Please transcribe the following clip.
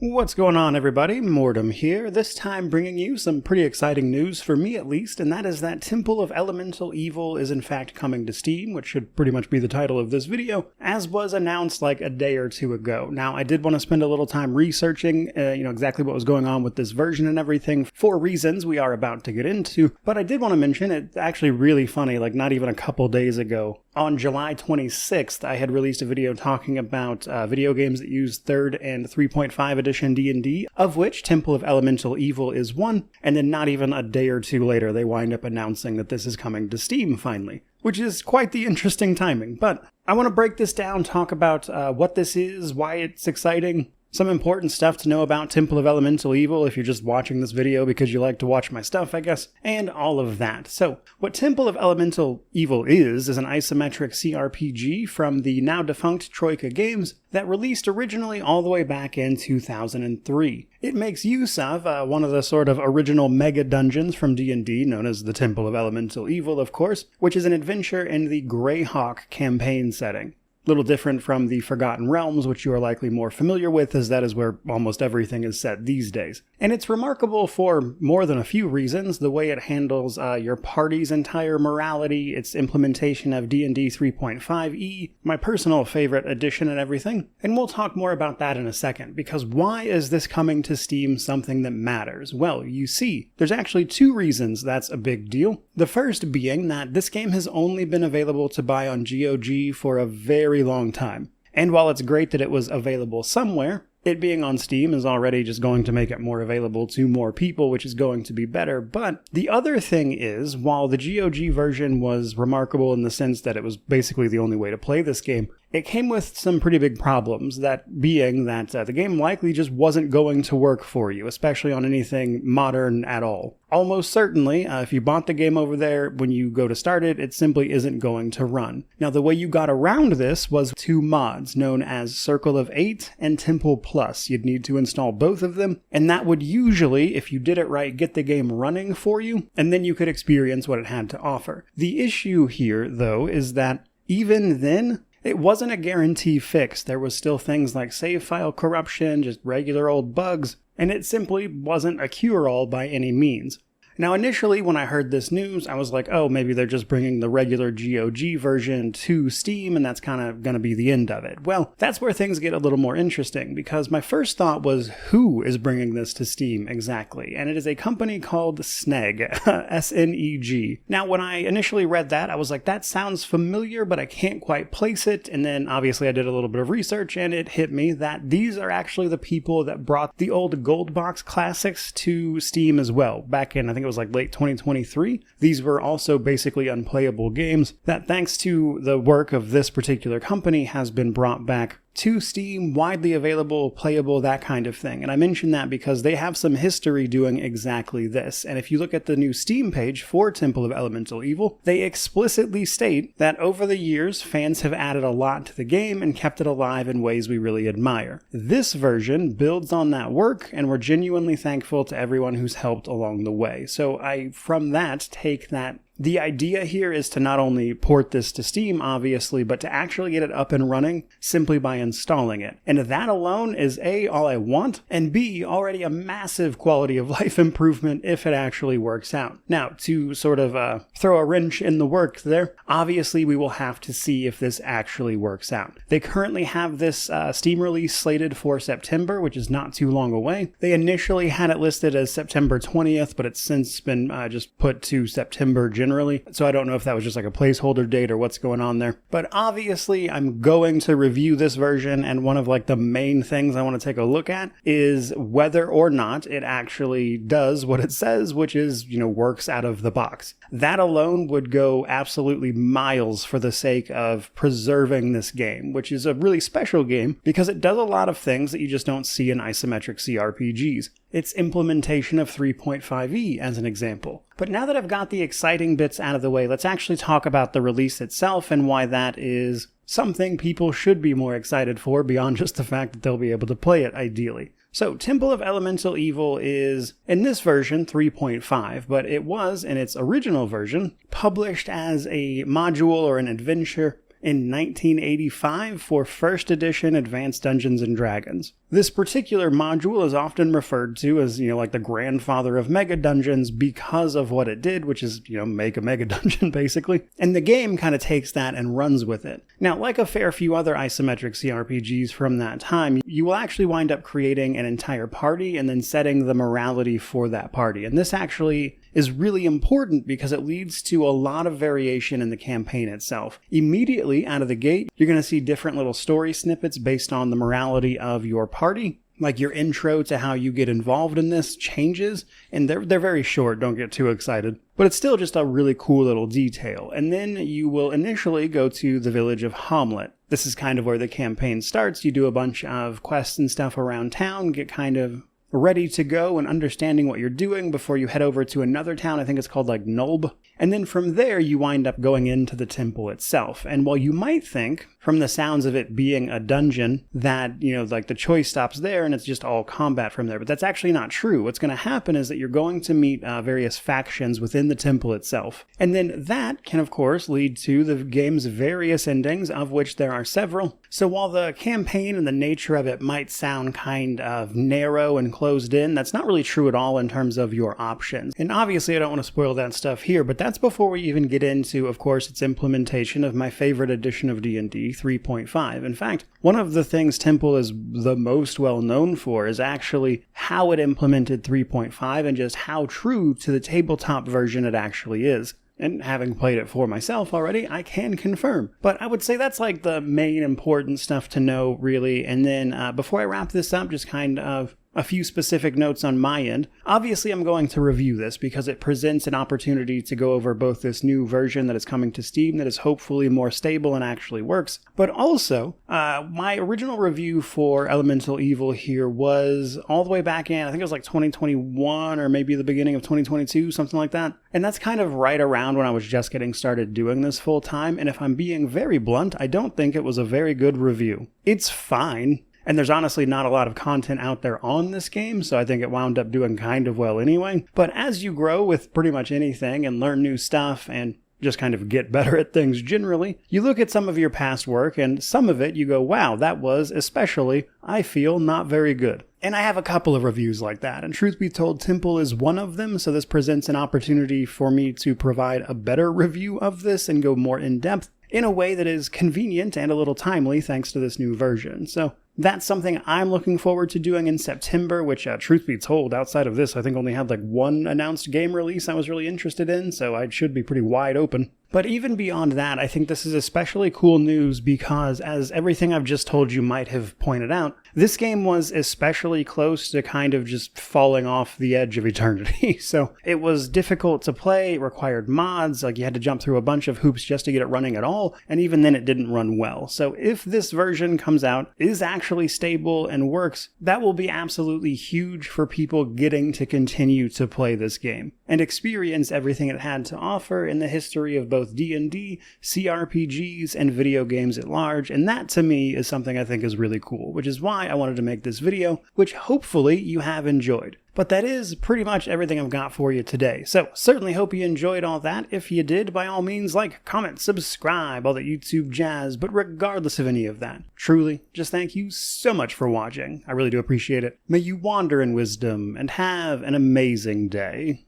What's going on, everybody? Mortem here, this time bringing you some pretty exciting news, for me at least, and that is that Temple of Elemental Evil is in fact coming to Steam, which should pretty much be the title of this video, as was announced like a day or two ago. Now, I did want to spend a little time researching, exactly what was going on with this version and everything, for reasons we are about to get into, but I did want to mention, it's actually really funny, like not even a couple days ago, on July 26th, I had released a video talking about video games that use 3rd and 3.5 edition D&D, of which Temple of Elemental Evil is one, and then not even a day or two later, they wind up announcing that this is coming to Steam finally, which is quite the interesting timing. But I want to break this down, talk about what this is, why it's exciting, some important stuff to know about Temple of Elemental Evil if you're just watching this video because you like to watch my stuff, I guess, and all of that. So, what Temple of Elemental Evil is an isometric CRPG from the now-defunct Troika Games that released originally all the way back in 2003. It makes use of one of the sort of original mega dungeons from D&D, known as the Temple of Elemental Evil, of course, which is an adventure in the Greyhawk campaign setting. Little different from the Forgotten Realms, which you are likely more familiar with, as that is where almost everything is set these days. And it's remarkable for more than a few reasons: the way it handles your party's entire morality, its implementation of D&D 3.5e, my personal favorite edition and everything. And we'll talk more about that in a second, because why is this coming to Steam something that matters? Well, you see, there's actually two reasons that's a big deal. The first being that this game has only been available to buy on GOG for a very long time. And while it's great that it was available somewhere, it being on Steam is already just going to make it more available to more people, which is going to be better. But the other thing is, while the GOG version was remarkable in the sense that it was basically the only way to play this game, it came with some pretty big problems, that being that the game likely just wasn't going to work for you, especially on anything modern at all. Almost certainly, if you bought the game over there, when you go to start it, it simply isn't going to run. Now, the way you got around this was two mods known as Circle of 8 and Temple Plus. You'd need to install both of them, and that would usually, if you did it right, get the game running for you, and then you could experience what it had to offer. The issue here, though, is that even then, it wasn't a guarantee fix. There was still things like save file corruption, just regular old bugs, and it simply wasn't a cure-all by any means. Now, initially, when I heard this news, I was like, oh, maybe they're just bringing the regular GOG version to Steam, and that's kind of going to be the end of it. Well, that's where things get a little more interesting, because my first thought was, who is bringing this to Steam exactly? And it is a company called Sneg, S-N-E-G. Now, when I initially read that, I was like, that sounds familiar, but I can't quite place it. And then, obviously, I did a little bit of research, and it hit me that these are actually the people that brought the old Gold Box classics to Steam as well, back in, I think it was like late 2023. These were also basically unplayable games that, thanks to the work of this particular company, has been brought back to Steam, widely available, playable, that kind of thing. And I mention that because they have some history doing exactly this. And if you look at the new Steam page for Temple of Elemental Evil, they explicitly state that over the years, fans have added a lot to the game and kept it alive in ways we really admire. This version builds on that work, and we're genuinely thankful to everyone who's helped along the way. So I, from that, take that the idea here is to not only port this to Steam, obviously, but to actually get it up and running simply by installing it. And that alone is A, all I want, and B, already a massive quality of life improvement if it actually works out. Now, to sort of throw a wrench in the works there, obviously we will have to see if this actually works out. They currently have this Steam release slated for September, which is not too long away. They initially had it listed as September 20th, but it's since been just put to September generally. So I don't know if that was just like a placeholder date or what's going on there. But obviously I'm going to review this version, and one of like the main things I want to take a look at is whether or not it actually does what it says, which is, works out of the box. That alone would go absolutely miles for the sake of preserving this game, which is a really special game because it does a lot of things that you just don't see in isometric CRPGs. Its implementation of 3.5e as an example. But now that I've got the exciting bits out of the way, let's actually talk about the release itself and why that is something people should be more excited for beyond just the fact that they'll be able to play it ideally. So, Temple of Elemental Evil is, in this version, 3.5, but it was, in its original version, published as a module or an adventure in 1985 for first edition Advanced Dungeons & Dragons. This particular module is often referred to as, like the grandfather of mega dungeons because of what it did, which is, make a mega dungeon basically. And the game kind of takes that and runs with it. Now, like a fair few other isometric CRPGs from that time, you will actually wind up creating an entire party and then setting the morality for that party. And this actually is really important because it leads to a lot of variation in the campaign itself. Immediately out of the gate, you're going to see different little story snippets based on the morality of your party. Like your intro to how you get involved in this changes, and they're very short, don't get too excited. But it's still just a really cool little detail. And then you will initially go to the village of Hamlet. This is kind of where the campaign starts. You do a bunch of quests and stuff around town, get kind of ready to go and understanding what you're doing before you head over to another town. I think it's called like Nulb. And then from there, you wind up going into the temple itself. And while you might think, from the sounds of it being a dungeon, that, like the choice stops there and it's just all combat from there. But that's actually not true. What's going to happen is that you're going to meet various factions within the temple itself. And then that can, of course, lead to the game's various endings, of which there are several. So while the campaign and the nature of it might sound kind of narrow and closed in, that's not really true at all in terms of your options. And obviously, I don't want to spoil that stuff here, but that's before we even get into, of course, its implementation of my favorite edition of D&D, 3.5. In fact, one of the things Temple is the most well known for is actually how it implemented 3.5 and just how true to the tabletop version it actually is. And having played it for myself already, I can confirm. But I would say that's like the main important stuff to know, really. And then before I wrap this up, just kind of a few specific notes on my end. Obviously, I'm going to review this because it presents an opportunity to go over both this new version that is coming to Steam that is hopefully more stable and actually works, but also my original review for Elemental Evil here was all the way back in, I think it was like 2021 or maybe the beginning of 2022, something like that. And that's kind of right around when I was just getting started doing this full time, and if I'm being very blunt, I don't think it was a very good review. It's fine. And there's honestly not a lot of content out there on this game, so I think it wound up doing kind of well anyway. But as you grow with pretty much anything and learn new stuff and just kind of get better at things generally, you look at some of your past work and some of it you go, wow, that was especially, I feel, not very good. And I have a couple of reviews like that, and truth be told, Temple is one of them, so this presents an opportunity for me to provide a better review of this and go more in depth in a way that is convenient and a little timely thanks to this new version. So that's something I'm looking forward to doing in September, which, truth be told, outside of this, I think only had like one announced game release I was really interested in, so I should be pretty wide open. But even beyond that, I think this is especially cool news because, as everything I've just told you might have pointed out, this game was especially close to kind of just falling off the edge of eternity. So it was difficult to play, it required mods, like you had to jump through a bunch of hoops just to get it running at all, and even then it didn't run well. So if this version comes out, is actually stable and works, that will be absolutely huge for people getting to continue to play this game and experience everything it had to offer in the history of both D&D, CRPGs, and video games at large, and that to me is something I think is really cool, which is why I wanted to make this video, which hopefully you have enjoyed. But that is pretty much everything I've got for you today. So certainly hope you enjoyed all that. If you did, by all means, like, comment, subscribe, all that YouTube jazz. But regardless of any of that, truly, just thank you so much for watching. I really do appreciate it. May you wander in wisdom and have an amazing day.